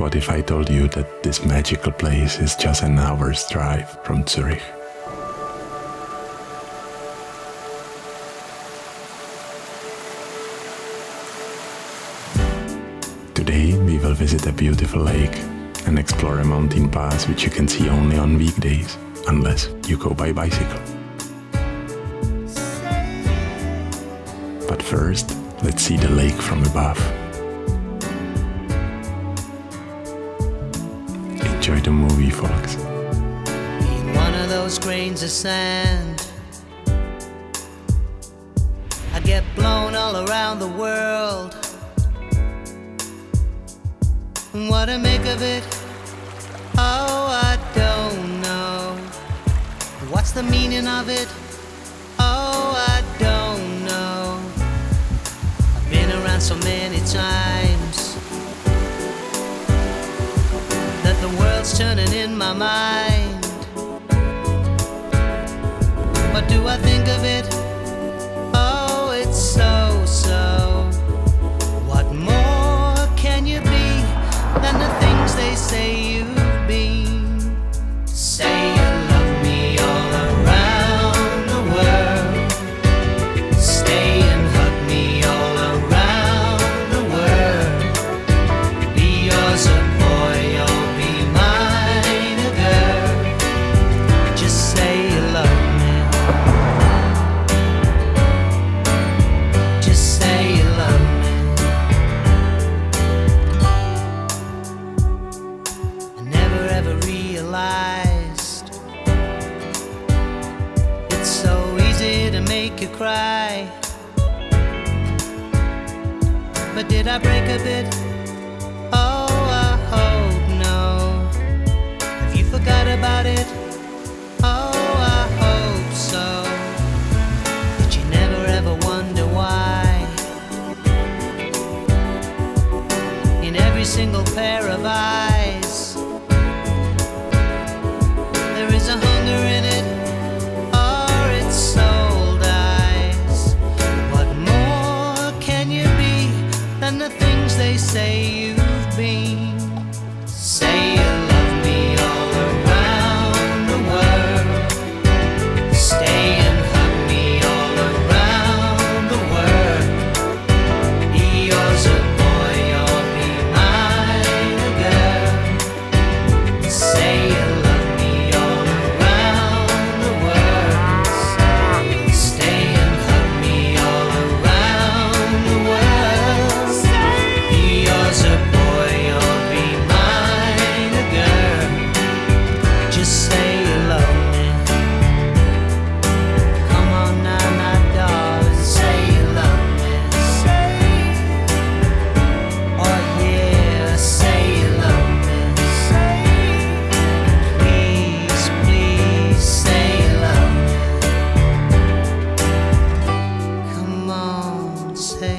What if I told you that this magical place is just an hour's drive from Zürich? Today we will visit a beautiful lake and explore a mountain pass which you can see only on weekdays, unless you go by bicycle. But first, let's see the lake from above. Enjoy the movie, folks. Being one of those grains of sand, I get blown all around the world. What to make of it? Oh, I don't know. What's the meaning of it? Oh, I don't know. I've been around so many times that the world's turning in my mind. What do I think of it? Oh, it's so. What more can you be than the things they say you've been? Say you love me all around the world. Stay and hug me all around the world. Be yours a boy, or be mine a girl. Just say you love me. Just say you love me. Realized it's so easy to make you cry. But did I break a bit? Oh, I hope no. Have you forgot about it? Oh, I hope so. Did you never ever wonder why in every single pair of eyes there is a hunger in it, or its soul dies? What more can you be than the things they say you've been? Say you love me all around the world. Stay and hug me all around the world. Be yours a boy, or be mine a girl. Say you love me all around the world. Stay and hug me all around the world. Be yours a boy, or be mine a girl. Just say you love me. Come on now, my darling, say you love me. Oh yeah, say you love me. Please say you love me. Come on, say